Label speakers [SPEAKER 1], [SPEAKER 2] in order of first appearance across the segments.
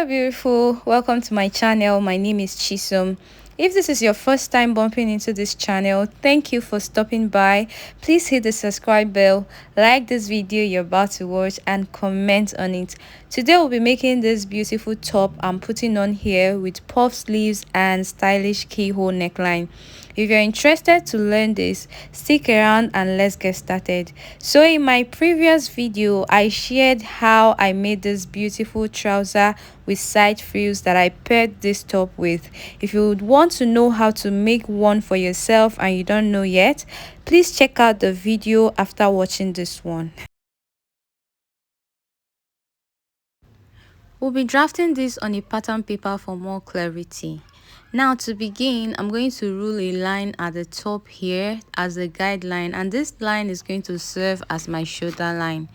[SPEAKER 1] beautiful, welcome to my channel. My name is Chisom. If this is your first time bumping into this channel, thank you for stopping by. Please hit the subscribe bell, like this video you're about to watch, and comment on it. Today we'll be making this beautiful top I'm putting on here with puff sleeves and stylish keyhole neckline. If you're interested to learn this, stick around and let's get started. So in my previous video, I shared how I made this beautiful trouser with side frills that I paired this top with. If you would want to know how to make one for yourself and you don't know yet, please check out the video after watching this one. We'll be drafting this on a pattern paper for more clarity. Now to begin, I'm going to rule a line at the top here as a guideline, and this line is going to serve as my shoulder line.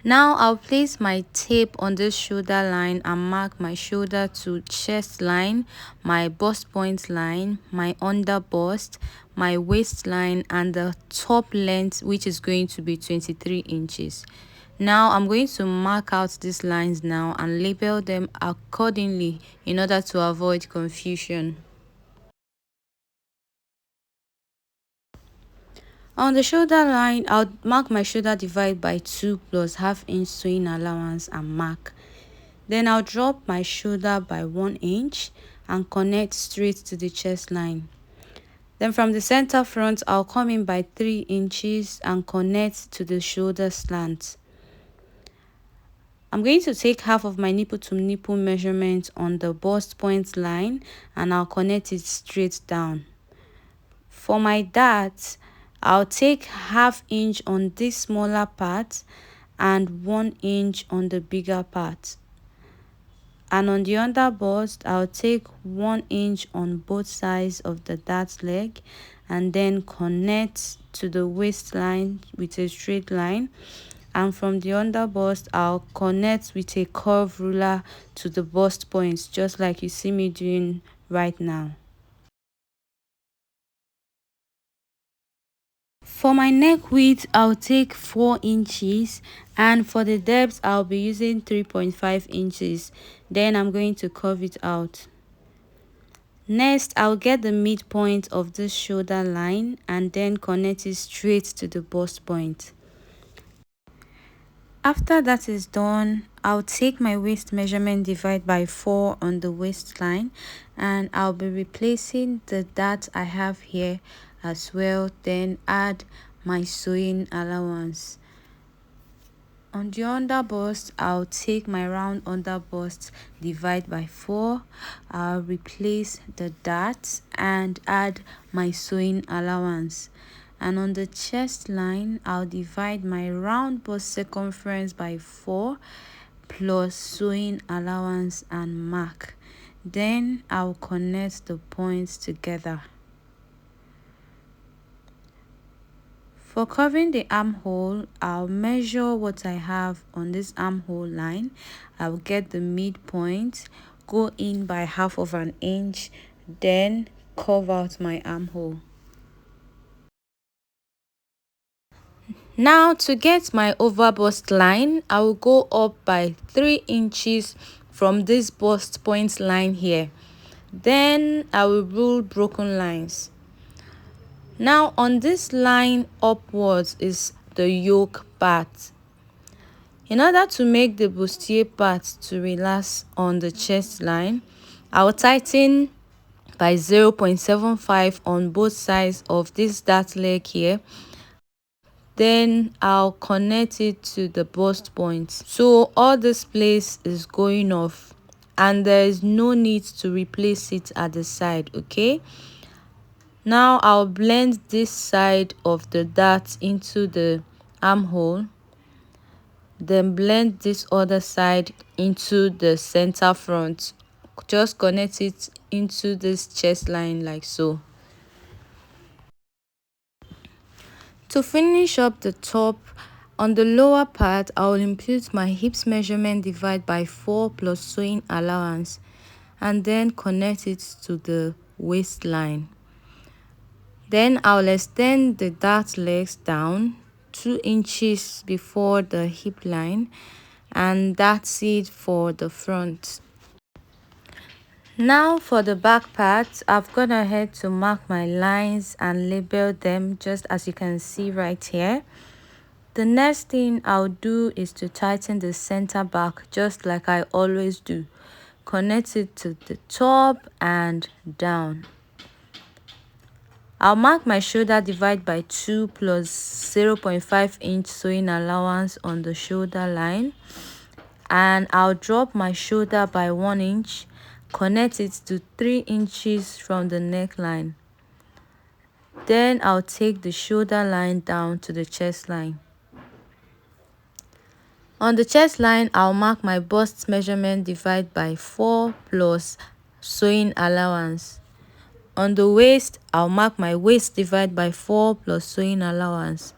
[SPEAKER 1] Now I'll place my tape on this shoulder line and mark my shoulder to chest line, my bust point line, my under bust, my waistline, and the top length, which is going to be 23 inches. Now I'm going to mark out these lines now and label them accordingly in order to avoid confusion. On the shoulder line, I'll mark my shoulder divide by 2 plus half-inch sewing allowance and mark. Then I'll drop my shoulder by 1 inch and connect straight to the chest line. Then from the center front, I'll come in by 3 inches and connect to the shoulder slant. I'm going to take half of my nipple to nipple measurement on the bust point line and I'll connect it straight down. For my dart, I'll take ½ inch on this smaller part and 1 inch on the bigger part. And on the under bust, I'll take 1 inch on both sides of the dart leg and then connect to the waistline with a straight line. And from the under bust, I'll connect with a curve ruler to the bust points, just like you see me doing right now. For my neck width, I'll take 4 inches, and for the depth, I'll be using 3.5 inches. Then I'm going to curve it out. Next, I'll get the midpoint of this shoulder line and then connect it straight to the bust point. After that is done, I'll take my waist measurement divide by 4 on the waistline and I'll be replacing the dart I have here as well, then add my sewing allowance. On the under bust, I'll take my round under bust divide by 4. I'll replace the dart and add my sewing allowance. And on the chest line, I'll divide my round bust circumference by 4 plus sewing allowance and mark. Then I'll connect the points together. For covering the armhole, I'll measure what I have on this armhole line. I'll get the midpoint, go in by ½ inch, then curve out my armhole. Now to get my over bust line, I will go up by 3 inches from this bust point line here. Then I will rule broken lines. Now on this line upwards is the yoke part. In order to make the bustier part to relax on the chest line, I will tighten by 0.75 on both sides of this dart leg here. Then I'll connect it to the bust point. So all this place is going off and there is no need to replace it at the side, okay? Now I'll blend this side of the dart into the armhole, then blend this other side into the center front. Just connect it into this chest line like so. To finish up the top, on the lower part, I will input my hips measurement divide by 4 plus sewing allowance and then connect it to the waistline. Then I'll extend the dart legs down 2 inches before the hip line, and that's it for the front. Now for the back part, I've gone ahead to mark my lines and label them just as you can see right here. The next thing I'll do is to tighten the center back just like I always do. Connect it to the top and down. I'll mark my shoulder divide by 2 plus 0.5-inch sewing allowance on the shoulder line, and I'll drop my shoulder by 1 inch, connect it to 3 inches from the neckline. Then I'll take the shoulder line down to the chest line. On the chest line, I'll mark my bust measurement divide by 4 plus sewing allowance. On the waist, I'll mark my waist divide by 4 plus sewing allowance.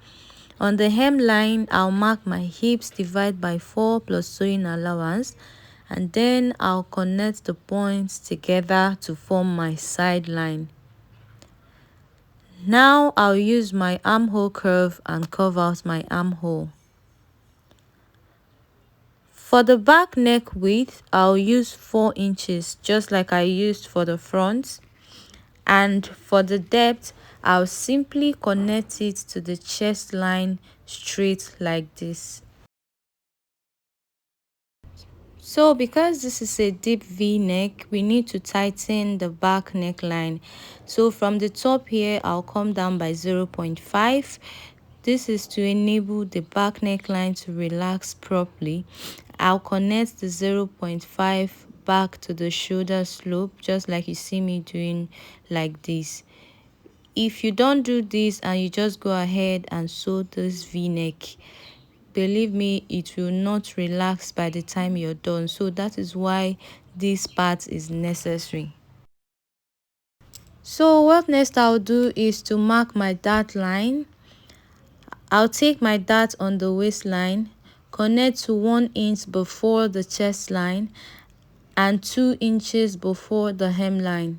[SPEAKER 1] On the hemline, I'll mark my hips divide by 4 plus sewing allowance, and then I'll connect the points together to form my side line. Now I'll use my armhole curve and curve out my armhole. For the back neck width, I'll use 4 inches just like I used for the front. And for the depth, I'll simply connect it to the chest line straight like this. So because this is a deep V neck, we need to tighten the back neckline. So from the top here, I'll come down by 0.5. This is to enable the back neckline to relax properly. I'll connect the 0.5 back to the shoulder slope, just like you see me doing like this. If you don't do this and you just go ahead and sew this V-neck, believe me, it will not relax by the time you're done. So that is why this part is necessary. So what next I'll do is to mark my dart line. I'll take my dart on the waistline, connect to 1 inch before the chest line and 2 inches before the hemline.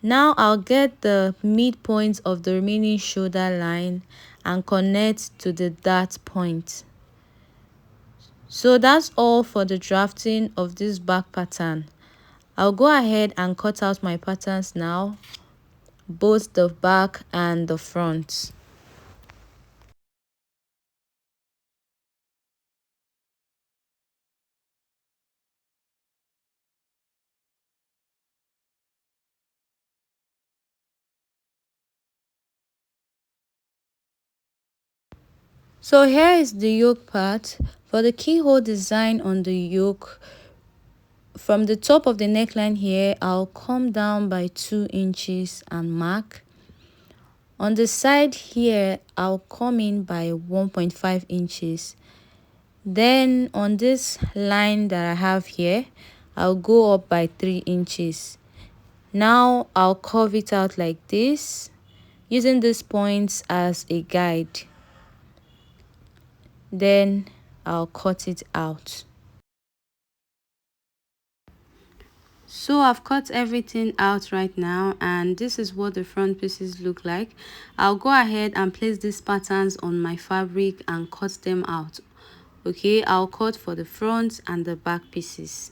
[SPEAKER 1] Now I'll get the midpoint of the remaining shoulder line and connect to the dart point. So that's all for the drafting of this back pattern. I'll go ahead and cut out my patterns now, both the back and the front. So here is the yoke part. For the keyhole design on the yoke, from the top of the neckline here, I'll come down by 2 inches and mark. On the side here, I'll come in by 1.5 inches. Then on this line that I have here, I'll go up by 3 inches. Now I'll curve it out like this, using these points as a guide. Then I'll cut it out. So I've cut everything out right now, and this is what the front pieces look like. I'll go ahead and place these patterns on my fabric and cut them out. Okay, I'll cut for the front and the back pieces.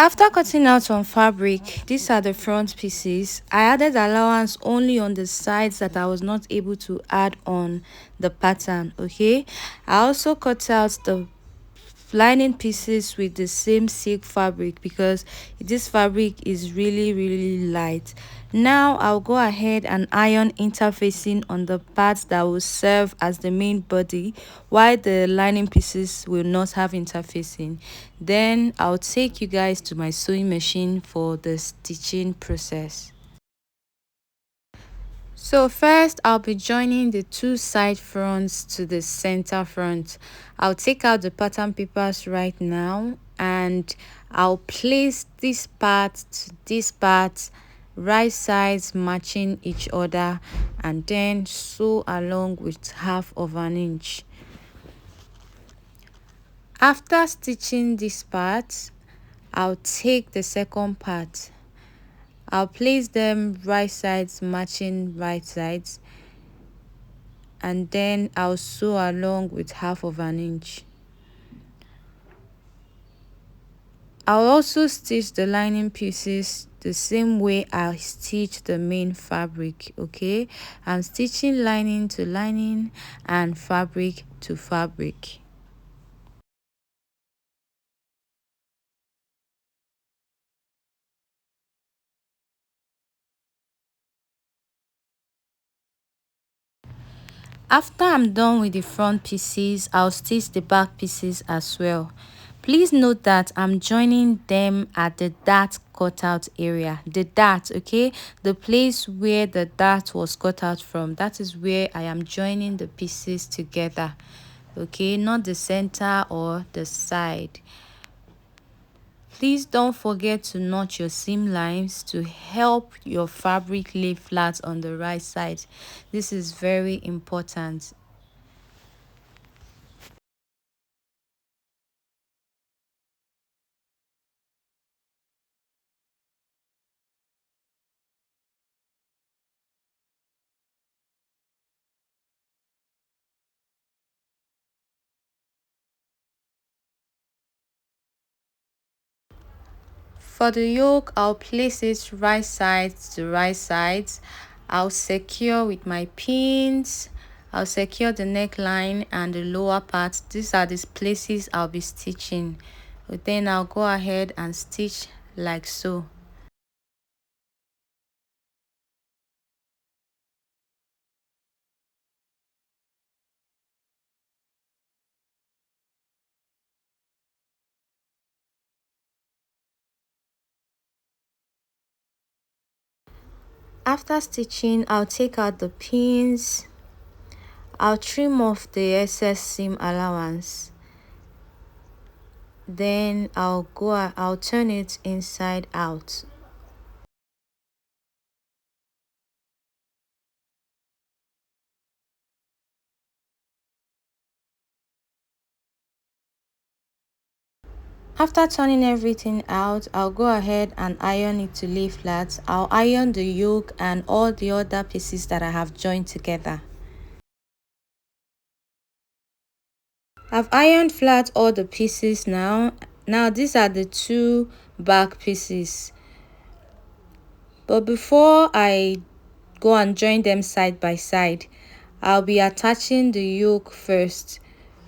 [SPEAKER 1] After cutting out some fabric, these are the front pieces. I added allowance only on the sides that I was not able to add on the pattern. Okay, I also cut out the lining pieces with the same silk fabric because this fabric is really light. Now I'll go ahead and iron interfacing on the parts that will serve as the main body, while the lining pieces will not have interfacing. Then I'll take you guys to my sewing machine for the stitching process. So first, I'll be joining the two side fronts to the center front. I'll take out the pattern papers right now, and I'll place this part to this part right sides matching each other, and then sew along with 1/2 inch. After stitching this part, I'll take the second part. I'll place them right sides matching right sides, and then I'll sew along with 1/2 inch. I'll also stitch the lining pieces the same way I stitch the main fabric. Okay, I'm stitching lining to lining and fabric to fabric. After I'm done with the front pieces, I'll stitch the back pieces as well. Please note that I'm joining them at the dart cutout area. The dart, okay, the place where the dart was cut out from, that is where I am joining the pieces together. Okay, not the center or the side. Please don't forget to knot your seam lines to help your fabric lay flat on the right side. This is very important. For the yoke, I'll place it right sides to right sides. I'll secure with my pins. I'll secure the neckline and the lower part. These are the places I'll be stitching. But then I'll go ahead and stitch like so. After stitching, I'll take out the pins. I'll trim off the excess seam allowance. Then I'll turn it inside out. After turning everything out, I'll go ahead and iron it to lay flat. I'll iron the yoke and all the other pieces that I have joined together. I've ironed flat all the pieces now. Now these are the two back pieces. But before I go and join them side by side, I'll be attaching the yoke first.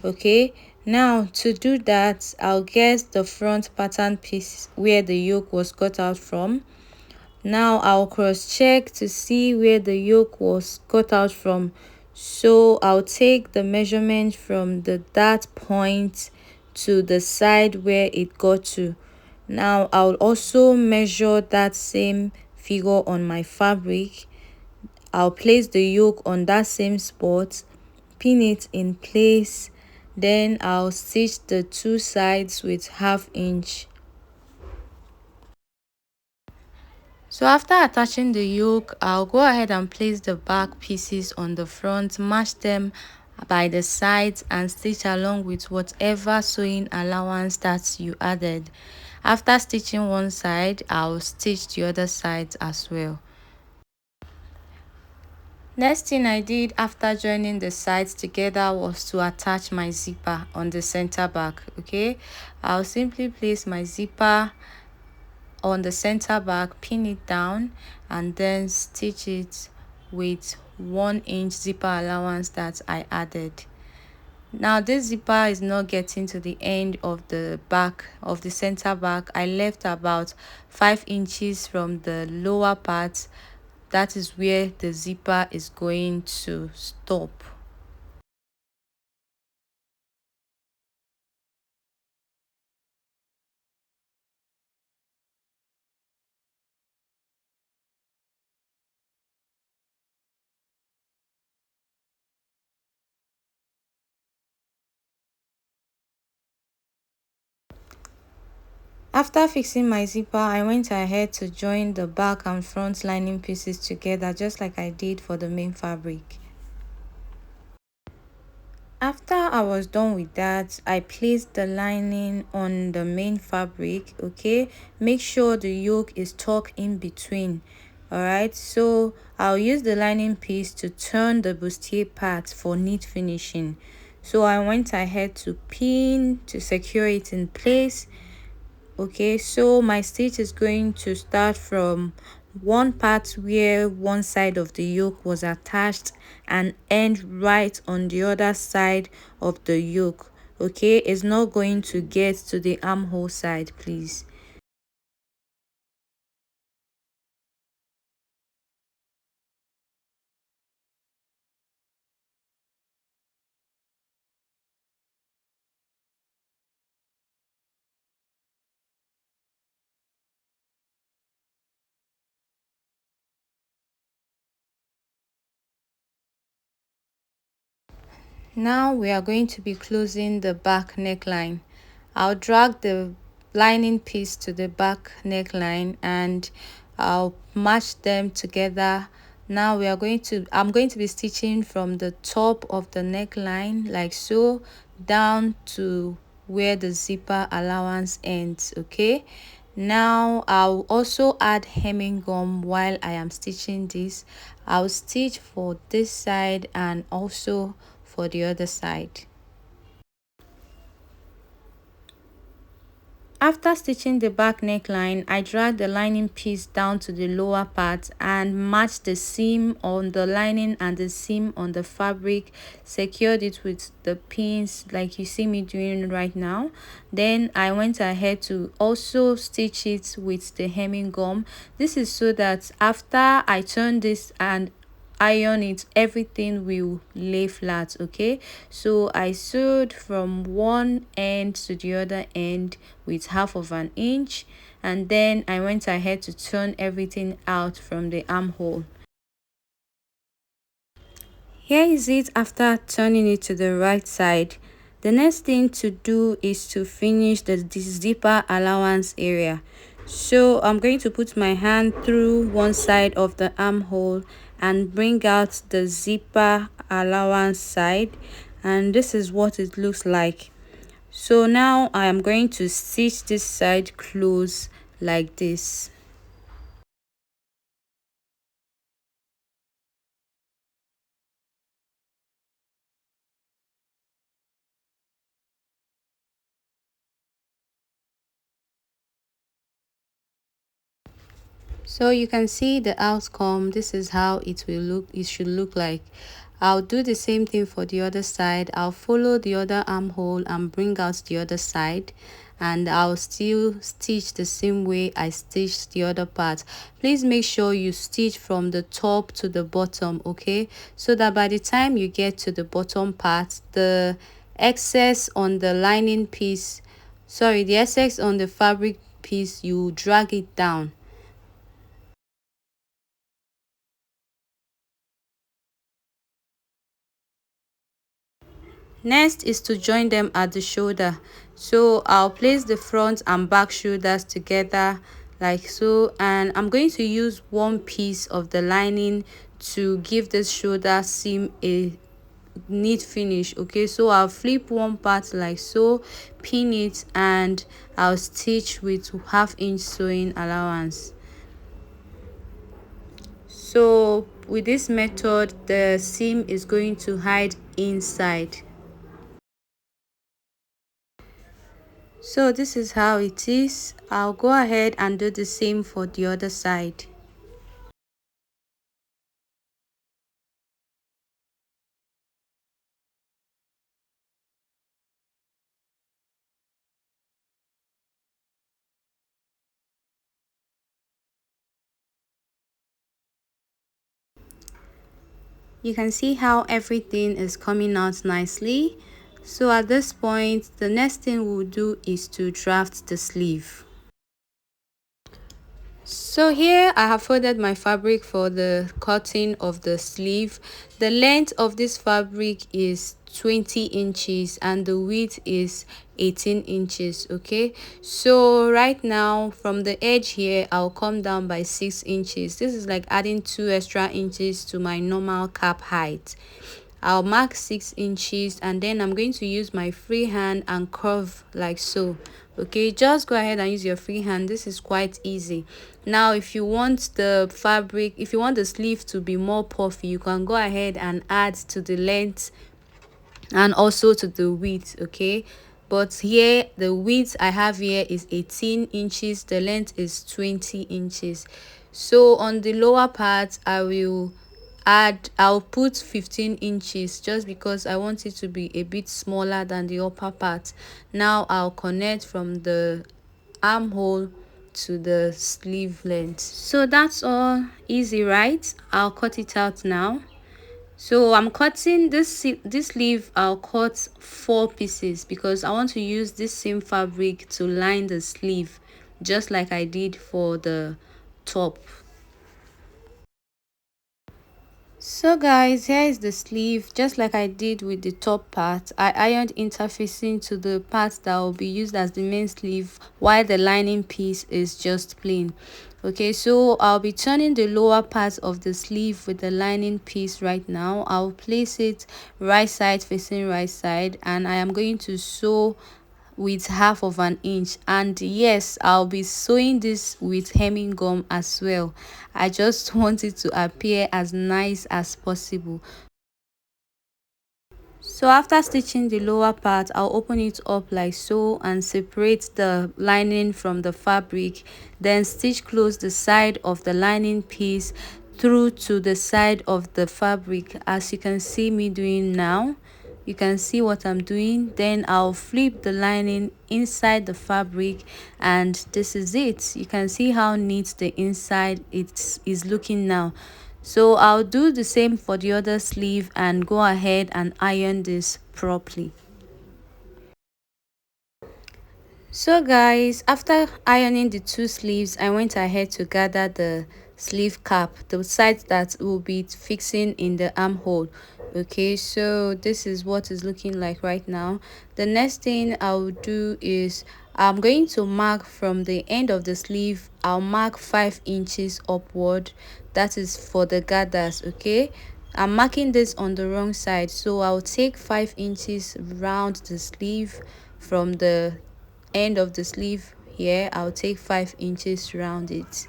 [SPEAKER 1] Okay, now to do that, I'll get the front pattern piece where the yoke was cut out from. Now I'll cross check to see where the yoke was cut out from. So I'll take the measurement from the dart point to the side where it got to. Now I'll also measure that same figure on my fabric. I'll place the yoke on that same spot, pin it in place, then I'll stitch the two sides with 1/2 inch. So after attaching the yoke, I'll go ahead and place the back pieces on the front, match them by the sides and stitch along with whatever sewing allowance that you added. After stitching one side, I'll stitch the other side as well. Next thing I did after joining the sides together was to attach my zipper on the center back. Okay, I'll simply place my zipper on the center back, pin it down, and then stitch it with 1 inch zipper allowance that I added. Now this zipper is not getting to the end of the back of the center back. I left about 5 inches from the lower part. That is where the zipper is going to stop. After fixing my zipper, I went ahead to join the back and front lining pieces together just like I did for the main fabric. After I was done with that, I placed the lining on the main fabric. Okay, make sure the yoke is tucked in between. Alright, so I'll use the lining piece to turn the bustier part for neat finishing. So I went ahead to pin to secure it in place. Okay, so my stitch is going to start from one part where one side of the yoke was attached and end right on the other side of the yoke. Okay, it's not going to get to the armhole side, please. Now we are going to be closing the back neckline. I'll drag the lining piece to the back neckline and I'll match them together. Now I'm going to be stitching from the top of the neckline like so down to where the zipper allowance ends. Okay, now I'll also add hemming gum while I am stitching this. I'll stitch for this side and also for the other side. After stitching the back neckline, I drag the lining piece down to the lower part and matched the seam on the lining and the seam on the fabric, secured it with the pins like you see me doing right now. Then I went ahead to also stitch it with the hemming gum. This is so that after I turn this and iron it, everything will lay flat. Okay, so I sewed from one end to the other end with half of an inch, and then I went ahead to turn everything out from the armhole. Here is it after turning it to the right side. The next thing to do is to finish the zipper allowance area. So I'm going to put my hand through one side of the armhole and bring out the zipper allowance side, and this is what it looks like. So now I am going to stitch this side close like this. So you can see the outcome. This is how it should look like. I'll do the same thing for the other side. I'll follow the other armhole and bring out the other side, and I'll still stitch the same way I stitched the other part. Please make sure you stitch from the top to the bottom, okay, so that by the time you get to the bottom part, the excess on the lining piece, the excess on the fabric piece, you drag it down. Next is to join them at the shoulder. So I'll place the front and back shoulders together like so, and I'm going to use one piece of the lining to give this shoulder seam a neat finish. Okay, so I'll flip one part like so, pin it, and I'll stitch with half-inch sewing allowance. So with this method, the seam is going to hide inside. So this is how it is. I'll go ahead and do the same for the other side. You can see how everything is coming out nicely. So at this point, the next thing we'll do is to draft the sleeve. So here I have folded my fabric for the cutting of the sleeve. The length of this fabric is 20 inches and the width is 18 inches. Okay, so right now from the edge here I'll come down by 6 inches. This is like adding 2 extra inches to my normal cap height. I'll mark 6 inches and then I'm going to use my free hand and curve like so. Okay, just go ahead and use your free hand. This is quite easy. Now if you want the fabric, if you want the sleeve to be more puffy, you can go ahead and add to the length and also to the width. Okay, but here the width I have here is 18 inches, the length is 20 inches. So on the lower part I'll put 15 inches just because I want it to be a bit smaller than the upper part. Now I'll connect from the armhole to the sleeve length. So that's all easy, right? I'll cut it out now. So I'm cutting this sleeve. I'll cut 4 pieces because I want to use this same fabric to line the sleeve just like I did for the top. So guys, here is the sleeve. Just like I did with the top part, I ironed interfacing to the part that will be used as the main sleeve while the lining piece is just plain. Okay, so I'll be turning the lower part of the sleeve with the lining piece right now. I'll place it right side facing right side and I am going to sew with 1/2 inch. And yes, I'll be sewing this with hemming gum as well. I just want it to appear as nice as possible. So after stitching the lower part, I'll open it up like so and separate the lining from the fabric, then stitch close the side of the lining piece through to the side of the fabric as you can see me doing now. You can see what I'm doing. Then I'll flip the lining inside the fabric and this is it. You can see how neat the inside is looking now. So I'll do the same for the other sleeve and go ahead and iron this properly. So guys, after ironing the 2 sleeves, I went ahead to gather the sleeve cap, the side that will be fixing in the armhole. Okay, so this is what is looking like right now. The next thing I will do is I'm going to mark from the end of the sleeve. I'll mark 5 inches upward. That is for the gathers. Okay, I'm marking this on the wrong side, so I'll take 5 inches round the sleeve from the end of the sleeve. Here I'll take 5 inches round it.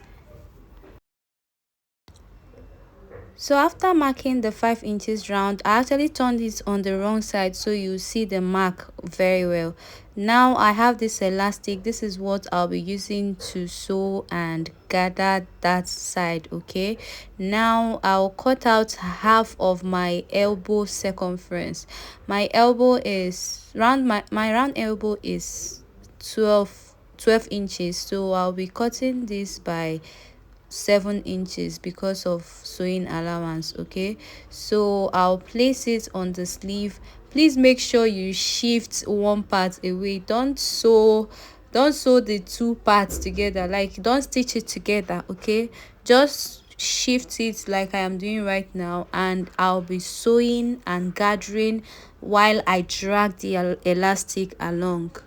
[SPEAKER 1] So after marking the 5 inches round, I actually turned it on the wrong side so you see the mark very well. Now I have this elastic. This is what I'll be using to sew and gather that side. Okay, now I'll cut out half of my elbow circumference. My elbow is round, my round elbow is 12 inches, so I'll be cutting this by 7 inches because of sewing allowance. Okay, so I'll place it on the sleeve. Please make sure you shift one part away. Don't sew the 2 parts together, like don't stitch it together. Okay, just shift it like I am doing right now and I'll be sewing and gathering while I drag the elastic along.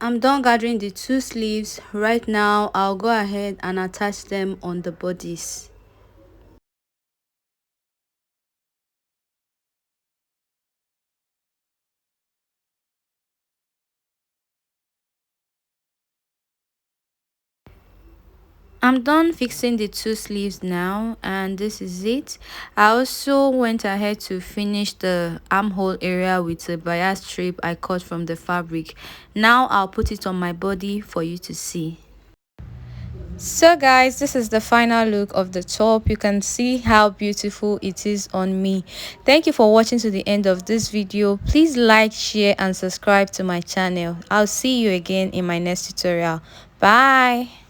[SPEAKER 1] I'm done gathering the 2 sleeves. Right now I'll go ahead and attach them on the bodies. I'm done fixing the 2 sleeves now and this is it. I also went ahead to finish the armhole area with a bias strip I cut from the fabric. Now I'll put it on my body for you to see. So guys, this is the final look of the top. You can see how beautiful it is on me. Thank you for watching to the end of this video. Please like, share and subscribe to my channel. I'll see you again in my next tutorial. Bye.